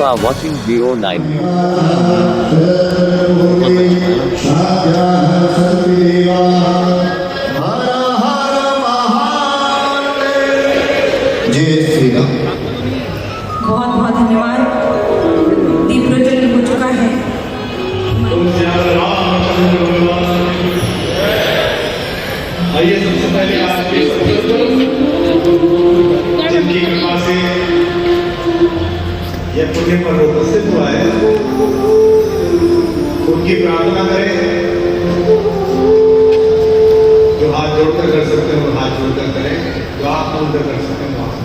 You are watching Geo9. जय श्री राम। बहुत बहुत धन्यवाद। दीप प्रज्वलन हो चुका है। आइए सबसे पहले आपके जिनकी कृपा से यह पुण्य पर्व उपस्थित हुआ है उनकी प्रार्थना करें। जो हाथ जोड़कर कर सकते हैं वो हाथ जोड़कर करें, जो आप जोड़कर कर सकते हैं वो आप।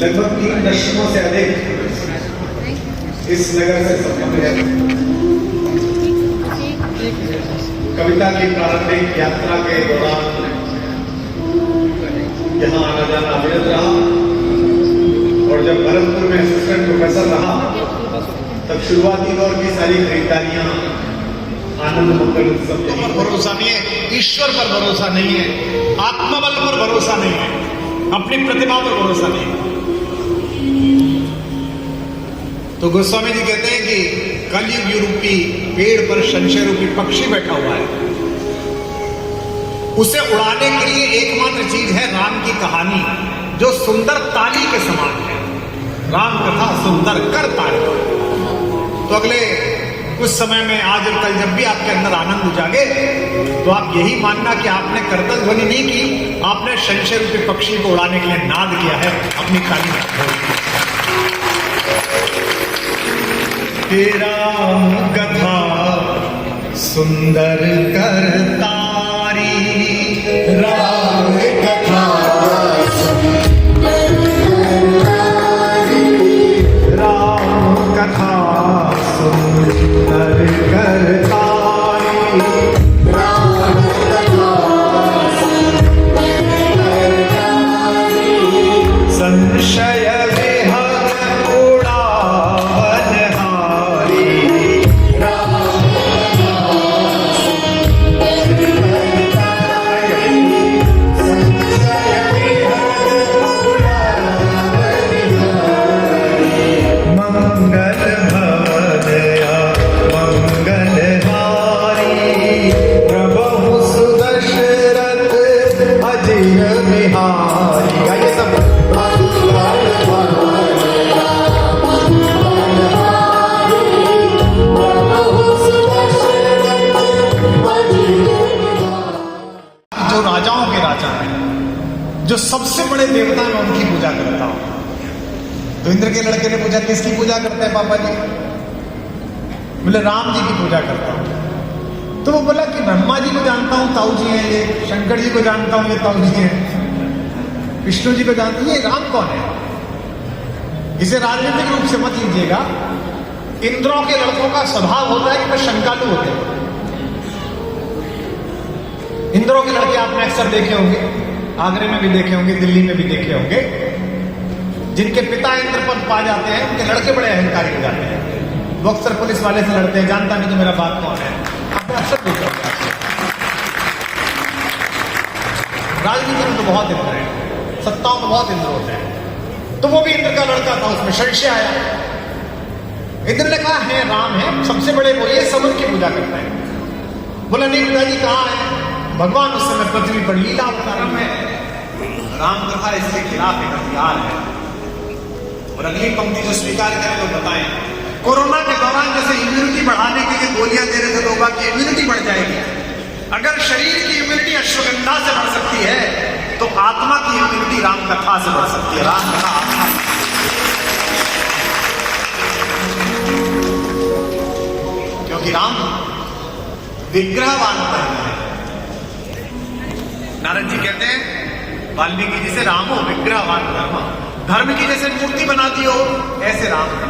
लगभग 3 दशकों से अधिक इस नगर से संबंध है। कविता की प्रारंभिक यात्रा के दौरान यहाँ आना जाना अविरत रहा और जब भरतपुर में असिस्टेंट प्रोफेसर रहा तब शुरुआती दौर की सारी खरीदारियां आनंद मंगल उत्सव पर भरोसा नहीं है, ईश्वर पर भरोसा नहीं है, आत्मबल पर भरोसा नहीं है, अपनी प्रतिभा पर भरोसा नहीं है। तो गोस्वामी जी कहते हैं कि कलयुग रूपी पेड़ पर संशय रूपी पक्षी बैठा हुआ है, उसे उड़ाने के लिए एकमात्र चीज है राम की कहानी, जो सुंदर ताली के समान है। राम कथा सुंदर कर ताली। तो अगले कुछ समय में, आज और कल, जब भी आपके अंदर आनंद जागे तो आप यही मानना कि आपने करतल ध्वनि नहीं की, आपने संशय रूपी पक्षी को उड़ाने के लिए नाद किया है अपनी ताली में। राम कथा सुंदर करतारी, राम कथा सुंदर करतारी, राम कथा सुंदर करतारी, राम कथा सुंदर करतारी, संशय जो सबसे बड़े देवता मैं उनकी पूजा करता हूं। तो इंद्र के लड़के ने पूछा किसकी पूजा करते हैं पापा जी? बोले राम जी की पूजा करता हूं। तो वो बोला कि ब्रह्मा जी को जानता हूं, ताऊ जी हैं ये, शंकर जी को जानता हूं, ये ताऊ जी हैं, विष्णु जी को जानता हूं, ये राम कौन है? इसे राजनीतिक रूप से मत लीजिएगा। इंद्रों के लड़कों का स्वभाव होता है कि वे शंकालु होते हैं। इंद्रों के लड़के आपने अक्सर देखे होंगे, आगरे में भी देखे होंगे, दिल्ली में भी देखे होंगे। जिनके पिता इंद्र पद पा जाते हैं उनके लड़के बड़े अहंकारी हो जाते हैं। वो अक्सर पुलिस वाले से लड़ते हैं, जानता नहीं तो मेरा बाप कौन है। आपने अक्सर देखे होंगे। राजनीति में तो बहुत इंद्र है, सत्ताओं में बहुत इंद्र होते हैं। तो वो भी इंद्र का लड़का था, उसमें संशय आया। इंद्र ने कहा है राम है, सबसे बड़े वो ये, सब उनकी पूजा करते हैं। बोला नहीं पिताजी कहाँ है? भगवान उस समय पृथ्वी पर लीला अवतार है। राम कथा इसके खिलाफ एक हथियार है। और अगली पंक्ति जो स्वीकार करें तो बताएं, कोरोना के दौरान जैसे इम्यूनिटी बढ़ाने के लिए गोलियां दे रहे थे लोगों की इम्यूनिटी बढ़ जाएगी। अगर शरीर की इम्यूनिटी अश्वगंधा से बढ़ सकती है तो आत्मा की इम्यूनिटी राम कथा से बढ़ सकती है। राम कथा आत्मा, क्योंकि राम विग्रहवान धर्म है। नारद जी कहते हैं वाल्मीकि जी से, राम हो विग्रहवान धर्म। धर्म की जैसे मूर्ति बनाती हो ऐसे राम है।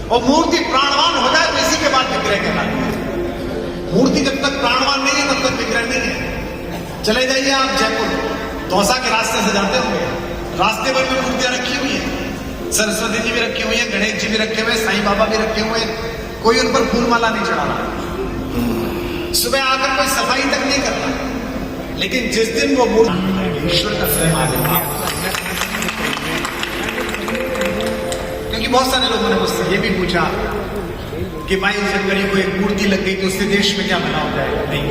और मूर्ति प्राणवान हो जाए तो इसी के बाद विग्रह कहलाती है। मूर्ति जब तक प्राणवान नहीं है तब तक विग्रह नहीं है। चले जाइए आप जयपुर, दौसा के रास्ते से जाते होंगे, रास्ते भर में मूर्तियां रखी हुई है। सरस्वती जी भी रखी हुई है, गणेश जी भी रखे हुए, साईं बाबा भी रखे हुए, कोई उन पर फूल माला नहीं चढ़ा रहा। सुबह आकर कोई सफाई तक नहीं करता। लेकिन जिस दिन वो मूर्ति ईश्वर का स्वयं आ जाएगा। क्योंकि बहुत सारे लोगों ने मुझसे ये भी पूछा कि भाई जब कहीं कोई मूर्ति लग गई तो उससे देश में क्या भला हो जाएगा? नहीं,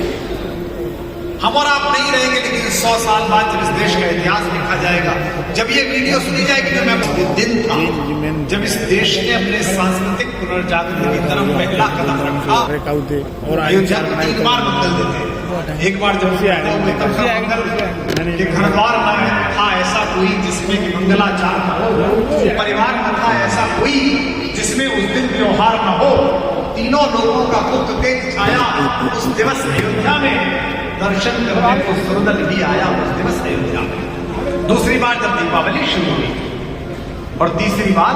हम और आप नहीं रहेंगे, लेकिन 100 साल बाद जब इस देश का इतिहास लिखा जाएगा, जब ये वीडियो सुनी जाएगी, तो मैं दिन था जब इस देश ने अपने सांस्कृतिक पुनर्जागरण की तरफ पहला कदम रखा। और अयोध्या को 3 बार बदल देते। एक बार जब कि घर द्वार न था ऐसा कोई जिसमें कि मंगलाचार न हो, परिवार न था ऐसा कोई जिसमें उस दिन त्योहार न हो, तीनों लोगों का दुख तेज छाया उस दिवस अयोध्या में, दर्शन करने को सुरदल भी आया उस दिवस अयोध्या में। दूसरी बार जब दीपावली शुरू हुई, और तीसरी बार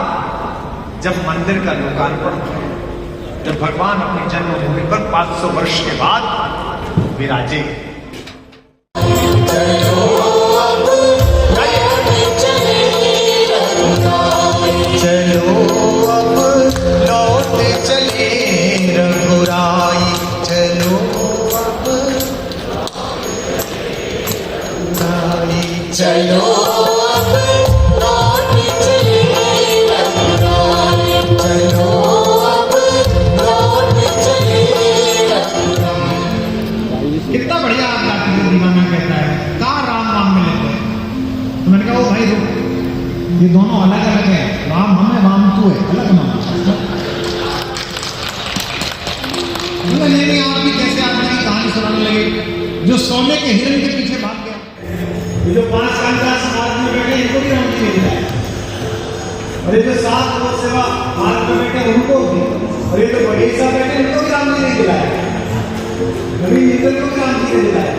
जब मंदिर का लोकार्पण हुआ, जब भगवान अपनी जन्मभूमि पर 500 वर्ष के बाद विराजे। चलो अब लौट चले रघुराई, चलो अब चलो अब लौट चले रघुराई, चलो अब लौट चले रघुराई। कितना बढ़िया आप गाते हैं। दीवाना कहता है कहाँ राम नाम में लेते हैं। तो मैंने कहा ओ भाई रुक, ये दोनों अलग अलग है। राम हम है, राम तू है, अलग नाम। नहीं आप भी कैसे आदमी की कहानी सुनाने लगे जो सोने के हिरण के पीछे भाग गया। ये जो 5 कांता समाज में बैठे इनको भी राम जी ने, और ये जो 7 लोग सेवा भारत में बैठे उनको भी, और ये जो बगीचा बैठे उनको भी राम जी ने दिलाया। नवीन मित्तल को भी राम जी ने दिलाया।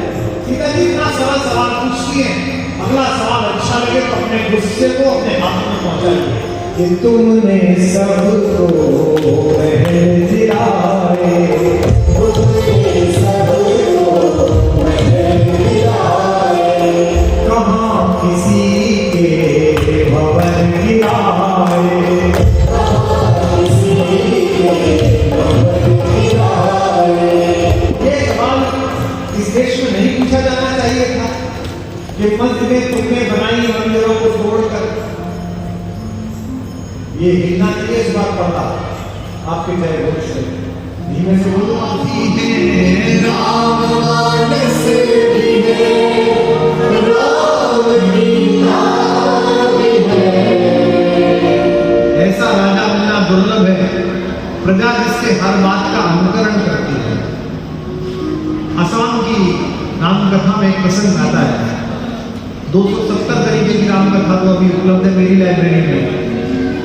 सीता जी इतना सरल सवाल पूछती है, अगला सवाल अच्छा लगे तो अपने गुस्से को अपने हाथ में पहुंचाइए कि तुमने सबको महल दिलाए, तुमने सबको महल दिलाए, कहाँ किसी के भवन गिराए, कहाँ किसी के भवन गिराए। ये सवाल इस देश में नहीं पूछा जाना चाहिए था कि मस्जिदें तुमने बनाई मंदिरों को तोड़कर। ये हिलना चाहिए इस बात पड़ता आपके जय घोष से धीमे से बोलो। राम नाम से भी है, राम की नाम है। ऐसा राजा बनना दुर्लभ है, प्रजा जिसके हर बात का अनुकरण करती है। असम की राम कथा में एक प्रसंग आता है 270 तरीके की राम कथा तो अभी उपलब्ध है मेरी लाइब्रेरी में,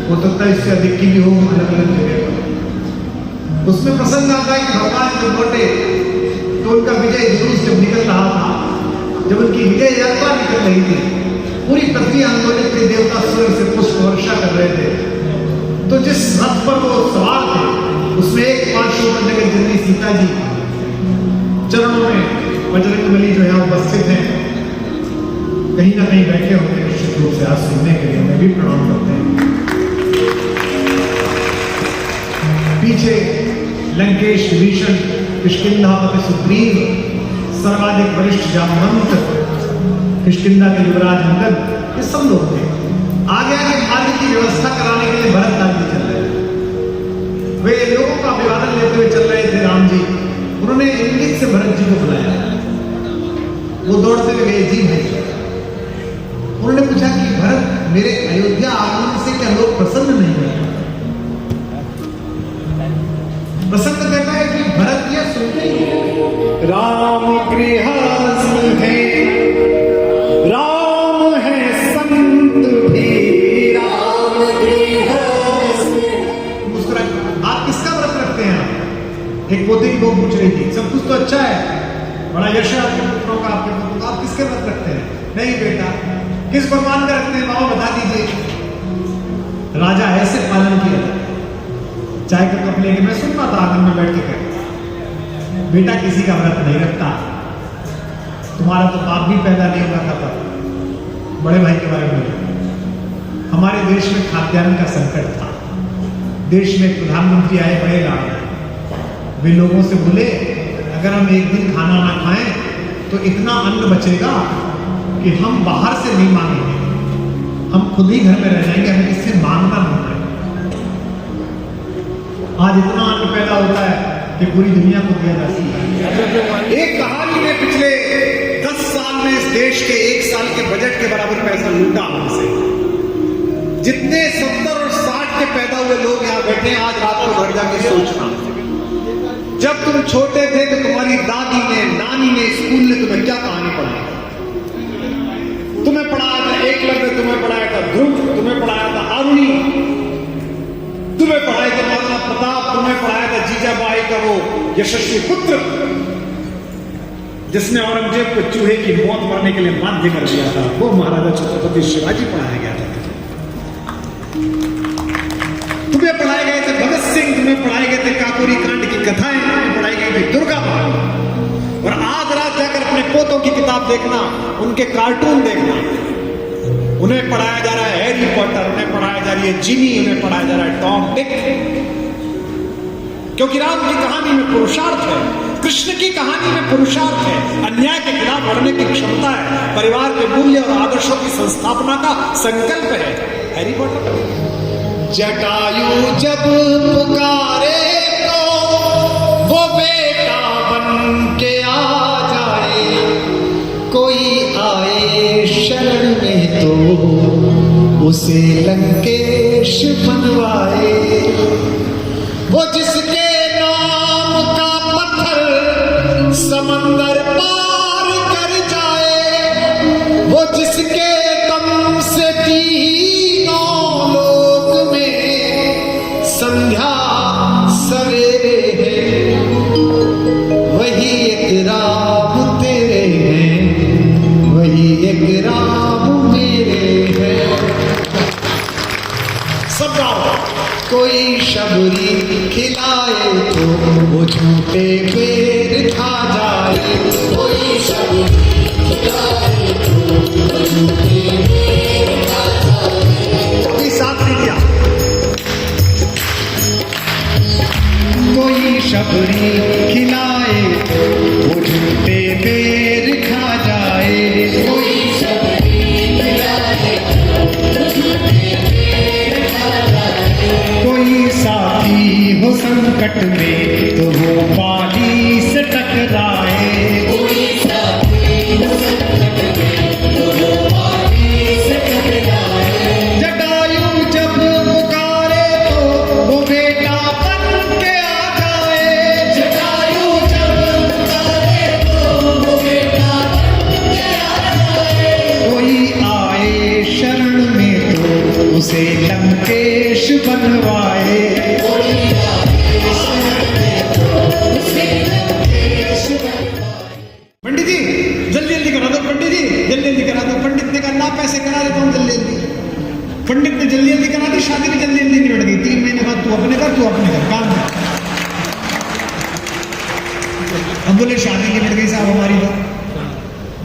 हो सकता है इससे अधिक की भी हो अलग अलग जगह पर। उसमें प्रसंग आता है कि भगवान जब लौटे तो उनका विजय जुलूस जब निकल रहा था, जब उनकी विजय यात्रा निकल रही थी, पूरी पृथ्वी आंदोलित थी, देवता स्वर्ग से पुष्प वर्षा कर रहे थे। तो जिस रथ पर वो सवार थे उसमें एक पार्श्व जगह जननी सीता जी चरणों में बजरंगबली जो है उपस्थित हैं, कहीं ना कहीं बैठे होंगे निश्चित रूप से आज सुनने के लिए, हमें भी प्रणाम करते हैं। पीछे लंकेश विभीषण, किष्किंधापति सुग्रीव, सर्वाधिक वरिष्ठ जामवंत, किष्किंधा के युवराज अंगद, ये सब लोग थे। आगे आगे मार्ग की व्यवस्था कराने के लिए भरत लाल जी चल रहे थे। वे लोगों का अभिवादन लेते हुए चल रहे थे राम जी। उन्होंने इंगित से भरत जी को बुलाया, वो दौड़ते हुए गए, जी भाई। उन्होंने पूछा कि भरत, मेरे अयोध्या आगमन से क्या लोग प्रसन्न नहीं हुए? प्रसन्न कहता है कि भरत यह सुनते ही राम गृहस्थ है, राम है संत भी, राम गृहस्थ। मुस्कुरा, आप किसका व्रत रखते हैं? एक पोते की वो पूछ रही थी, सब कुछ तो अच्छा है, बड़ा यश है आपके पुत्रों का, आपके पुत्रों का, आप किसके व्रत रखते हैं? नहीं बेटा, किस भगवान का रखते हैं बाबा, बता दीजिए। राजा ऐसे पालन किया, चाय का कप लेके मैं सुन रहा था आंगन में बैठ के, बेटा किसी का व्रत नहीं रखता, तुम्हारा तो बाप भी पैदा नहीं हुआ था तब। बड़े भाई के बारे में, हमारे देश में खाद्यान्न का संकट था, देश में प्रधानमंत्री आए बड़े लाभ, वे लोगों से बोले अगर हम एक दिन खाना ना खाएं तो इतना अन्न बचेगा कि हम बाहर से नहीं मांगेंगे, हम खुद ही घर में रह जाएंगे, हमें किससे मांगना नहीं पड़ेगा। आज इतना अन्न पैदा होता है कि पूरी दुनिया को दिया जा सकता है। एक कहानी ने पिछले 10 साल में इस देश के 1 साल के बजट के बराबर पैसा लूटा हमसे। जितने 70 और 60 के पैदा हुए लोग यहाँ बैठे हैं, आज रात को घर जाके सोचना, जब तुम छोटे थे तो तुम्हारी दादी ने, नानी ने, स्कूल ने तुम्हें क्या कहानी पढ़ाई? तुम्हें पढ़ाया था एकलव्य, तुम्हें पढ़ाया था ध्रुव, तुम्हें पढ़ाया था आरुणि, तुम्हें पढ़ाया था महाराणा प्रताप, तुम्हें पढ़ाया था जीजाबाई का वो यशस्वी पुत्र जिसने औरंगजेब को चूहे की मौत मरने के लिए बाध्य कर दिया था, वो महाराजा छत्रपति शिवाजी पढ़ाया गया था। तुम्हें पढ़ाए गए थे भगत सिंह, तुम्हें पढ़ाए गए थे काकोरी कांड की कथाएं, तुम्हें पढ़ाई गई थी दुर्गा माँ। और आज रात जाकर अपने पोतों की किताब देखना, उनके कार्टून देखना, उन्हें पढ़ाया जा रहा है हैरी पॉटर, उन्हें पढ़ाया जा रही है जिनी, उन्हें पढ़ाया जा रहा है टॉम डिक, क्योंकि राम की कहानी में पुरुषार्थ है, कृष्ण की कहानी में पुरुषार्थ है, अन्याय के खिलाफ लड़ने की क्षमता है, परिवार के मूल्य और आदर्शों की संस्थापना का संकल्प है। Harry Potter. जटायु जब पुकारे तो वो बेटा बन के आ जाए, कोई आए शरण में तो उसे लंकेश बनवाए। वो जिसके नाम का पत्थर समंदर पार कर जाए, वो जिसके दम से तीनों लोक में संध्या सवेरे है, वही एक राम तेरे हैं, वही एक राम मेरे हैं। सब गाओ। कोई शबरी खिलाए तो वो झूठे पेड़ खा जाए, कोई शबरी खिलाए तो वो झूठे पेड़ खा जाए। अभी साथ नहीं दिया। कोई शबरी खिलाए तो वो झूठे पेड़ खा जाए, कोई शबरी खिलाए तो झूठे पेड़ खा जाए। कोई साथी हो संकट में तो वो पानी से टकराए, कोई साथी हो संकट में तो वो पानी से टकराए। जटायु जब पुकारे तो वो बेटा बन के आ जाए, जटायु जब पुकारे तो वो बेटा बन के आ जाए। कोई पैसे करा देता हूँ जल्दी जल्दी। पंडित ने जल्दी जल्दी करा दी, शादी भी जल्दी जल्दी निबट गई। 3 महीने बाद तू अपने घर काम कर। अब बोले शादी निबट गई साहब हमारी। तो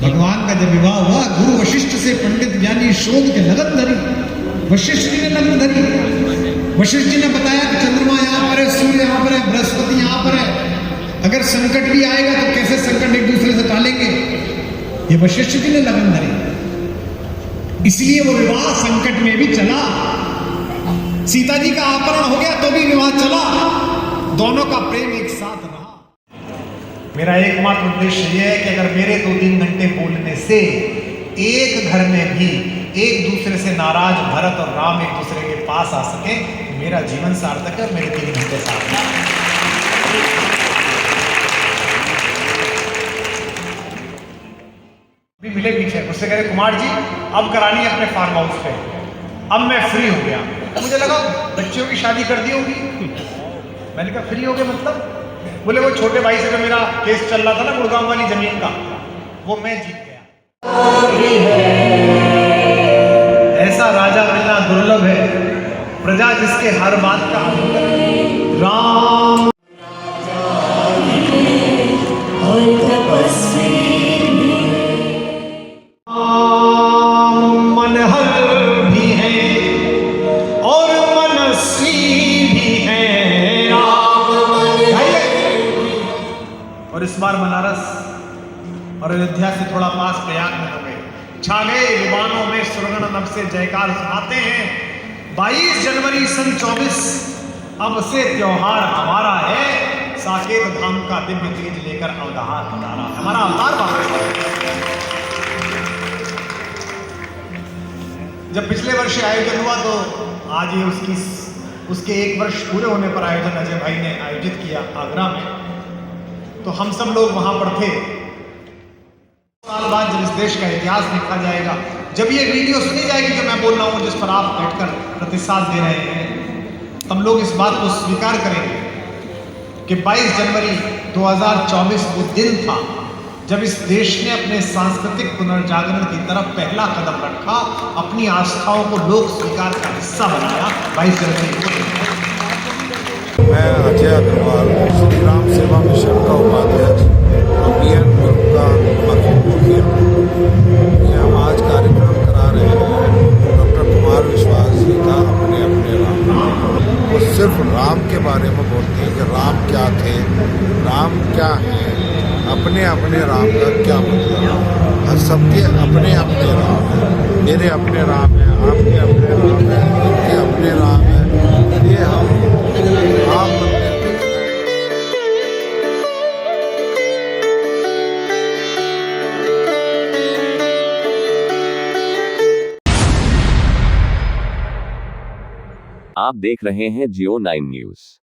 भगवान का जब विवाह हुआ, गुरु वशिष्ठ से पंडित ज्ञानी शोध के लगन धरी। वशिष्ठ जी ने लगन धरी। वशिष्ठ जी ने बताया कि चंद्रमा यहाँ पर है, सूर्य यहाँ पर है, बृहस्पति यहाँ पर है। अगर संकट भी आएगा तो कैसे संकट एक दूसरे से टालेंगे, ये वशिष्ठ जी ने लगन धरी। इसलिए वो विवाह संकट में भी चला। सीता जी का अपहरण हो गया तो भी विवाह चला। दोनों का प्रेम एक साथ रहा। मेरा एकमात्र उद्देश्य यह है कि अगर मेरे 2-3 घंटे बोलने से एक घर में भी एक दूसरे से नाराज भरत और राम एक दूसरे के पास आ सके, मेरा जीवन सार्थक है और मेरे 3 घंटे सार्थक है। भी मिले पीछे, उससे कह रहे कुमार जी अब करानी है अपने फार्म हाउस पे। अब मैं फ्री हो गया। मुझे लगा बच्चियों की शादी कर दी होगी। मैंने कहा फ्री हो गए मतलब? बोले वो छोटे भाई से जो मेरा केस चल रहा था ना गुड़गांव वाली जमीन का, वो मैं जीत गया। ऐसा राजा मिलना दुर्लभ है, प्रजा जिसके हर बात का राम मनहर भी है और मनस्वी भी है राम। और इस बार बनारस और अयोध्या से थोड़ा पास प्रयाग में हो गए। छा गए विमानों में सुरगण नभ से जयकार सुनाते हैं। 22 जनवरी सन 24 अब से त्योहार हमारा है। साकेत धाम का दिव्य तेज लेकर अवतार उतारा, हमारा अवतार वापस। जब पिछले वर्ष आयोजन हुआ तो आज ये उसके 1 वर्ष पूरे होने पर आयोजन अजय भाई ने आयोजित किया आगरा में। तो हम सब लोग वहां पर थे। साल बाद जब इस देश का इतिहास लिखा जाएगा, जब ये वीडियो सुनी जाएगी जो मैं बोल रहा हूँ, जिस पर आप बैठकर प्रतिसाद दे रहे हैं, तब लोग इस बात को स्वीकार करेंगे कि 22 जनवरी 2024 वो दिन था जब इस देश ने अपने सांस्कृतिक पुनर्जागरण की तरफ पहला कदम रखा, अपनी आस्थाओं को लोक स्वीकार का हिस्सा बनाया। 22 जनवरी को मैं अजय अग्रवाल, श्री राम सेवा मिशन का उपाध्यक्ष और BN ग्रुप का मुखिया। ये हम आज कार्यक्रम करा रहे हैं डॉक्टर कुमार विश्वास जी का अपने अपने राम। वो सिर्फ राम के बारे में बोलते हैं कि राम क्या थे, राम क्या है, अपने अपने राम का क्या मतलब है। हर सबके अपने अपने राम हैं। मेरे अपने राम हैं, आपके अपने राम हैं, इनके अपने राम हैं। ये हम राम मंदिर आप देख रहे हैं जियो 9 न्यूज़।